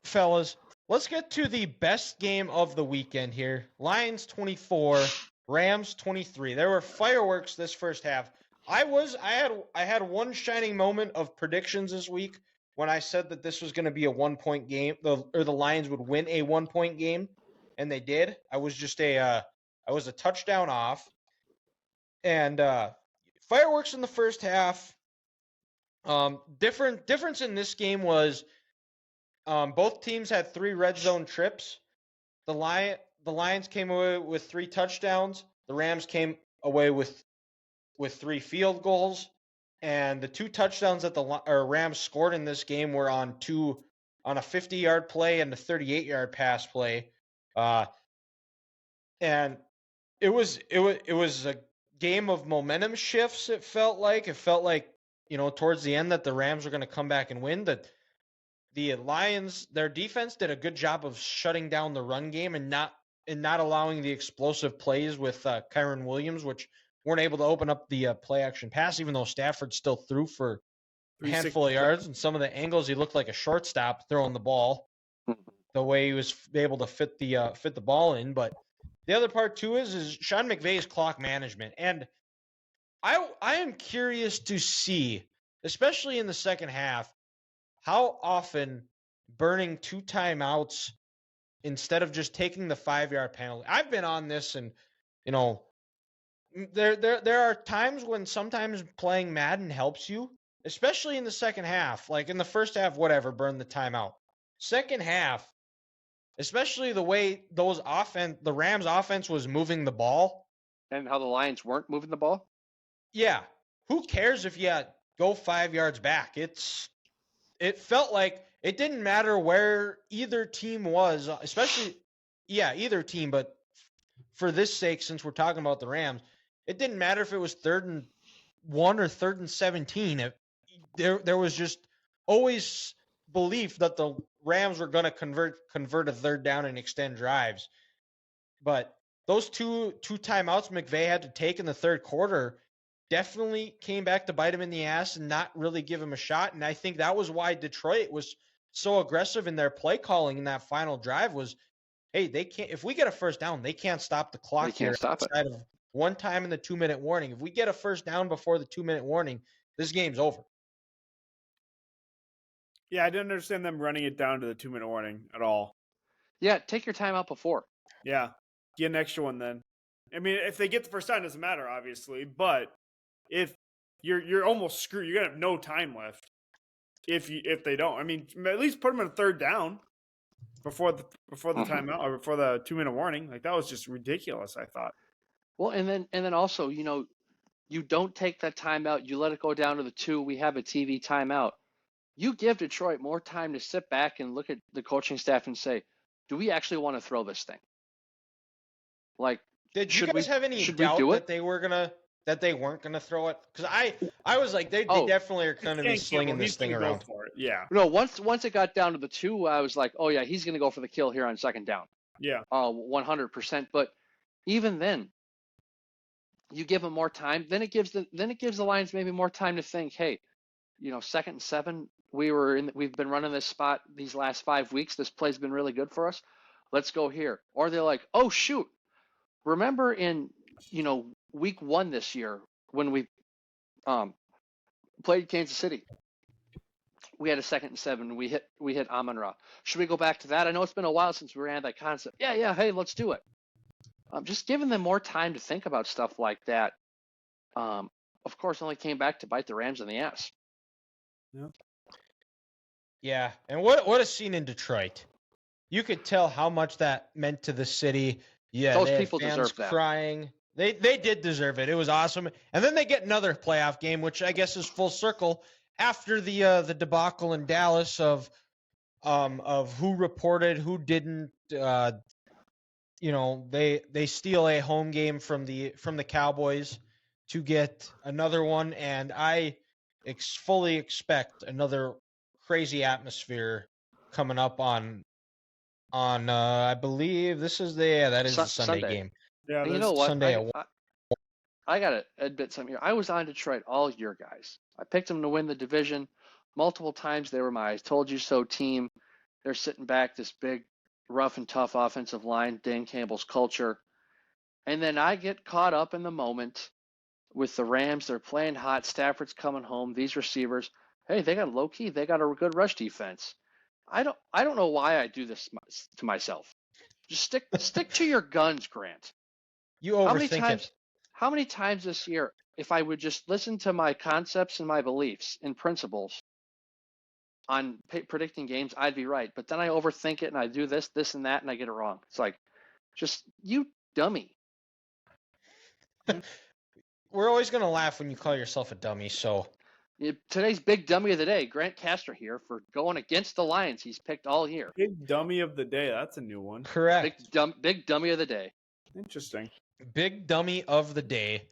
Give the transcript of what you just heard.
fellas, let's get to the best game of the weekend here. Lions 24, Rams 23. There were fireworks this first half. I had one shining moment of predictions this week when I said that this was going to be a 1-point game, the Lions would win a 1-point game, and they did. I was a touchdown off, and fireworks in the first half. Difference in this game was both teams had 3 red zone trips. The Lions came away with 3 touchdowns. The Rams came away with 3 field goals, and the 2 touchdowns that the Rams scored in this game were on a 50-yard play and a 38-yard pass play. And it was a game of momentum shifts. It felt like towards the end that the Rams were going to come back and win. That the Lions, their defense did a good job of shutting down the run game and not allowing the explosive plays with Kyren Williams, which weren't able to open up the play action pass, even though Stafford still threw for a handful of yards. And some of the angles, he looked like a shortstop throwing the ball, the way he was able to fit the ball in. But the other part too is Sean McVay's clock management, and I am curious to see, especially in the second half, how often burning 2 timeouts instead of just taking the 5-yard penalty. I've been on this, and there are times when sometimes playing Madden helps you, especially in the second half. Like in the first half, whatever, burn the timeout. Second half, especially the way the Rams offense was moving the ball. And how the Lions weren't moving the ball? Yeah. Who cares if you go 5 yards back? It felt like it didn't matter where either team was, either team, but for this sake, since we're talking about the Rams, it didn't matter if it was 3rd and 1 or 3rd and 17. There was just always belief that the Rams were going to convert a 3rd down and extend drives. But those two timeouts McVay had to take in the third quarter definitely came back to bite him in the ass and not really give him a shot. And I think that was why Detroit was so aggressive in their play calling in that final drive was, hey, they can't, if we get a first down, they can't stop the clock here outside of one time in the 2-minute warning. If we get a first down before the 2-minute warning, this game's over. Yeah, I didn't understand them running it down to the 2-minute warning at all. Yeah, take your time out before. Yeah, get an extra one then. I mean, if they get the first down, it doesn't matter, obviously, but if you're almost screwed, you're gonna have no time left. If they don't, I mean, at least put them in a 3rd down before the timeout or before the 2-minute warning. Like that was just ridiculous, I thought. Well, and then also, you don't take that timeout. You let it go down to the 2. We have a TV timeout. You give Detroit more time to sit back and look at the coaching staff and say, do we actually want to throw this thing? Like, did you guys have any doubt that they weren't gonna throw it? Because I was like, they definitely are going to be slinging this thing around. Yeah. No, once it got down to the 2, I was like, oh yeah, he's gonna go for the kill here on 2nd down. Yeah. 100%. But even then, you give them more time. Then it gives the Lions maybe more time to think. Hey, 2nd and 7. We've been running this spot these last 5 weeks. This play's been really good for us. Let's go here. Or they're like, oh shoot, remember in week 1 this year when we played Kansas City, we had a 2nd and 7. We hit Amon-Ra. Should we go back to that? I know it's been a while since we ran that concept. Yeah. Hey, let's do it. Just giving them more time to think about stuff like that. Of course, only came back to bite the Rams in the ass. Yeah. Yeah, and what a scene in Detroit. You could tell how much that meant to the city. Yeah, those people deserve that. Crying. They did deserve it. It was awesome. And then they get another playoff game, which I guess is full circle after the debacle in Dallas of who reported, who didn't. They steal a home game from the Cowboys to get another one, and I fully expect another crazy atmosphere coming up on I believe this is the Sunday game. Yeah, you know what? Sunday I gotta admit something here. I was on Detroit all year, guys. I picked them to win the division multiple times. They were my "I told you so" team. They're sitting back, this big, rough and tough offensive line, Dan Campbell's culture. And then I get caught up in the moment with the Rams. They're playing hot. Stafford's coming home. These receivers, hey, they got low key. They got a good rush defense. I don't know why I do this to myself. Just stick to your guns, Grant. You overthink it. How many times this year, if I would just listen to my concepts and my beliefs and principles on predicting games, I'd be right. But then I overthink it and I do this, and that, and I get it wrong. It's like, just you dummy. We're always going to laugh when you call yourself a dummy, so. Today's big dummy of the day, Grant Castor here, for going against the Lions he's picked all year. Big dummy of the day. That's a new one. Correct. Big dummy of the day. Interesting. Big dummy of the day.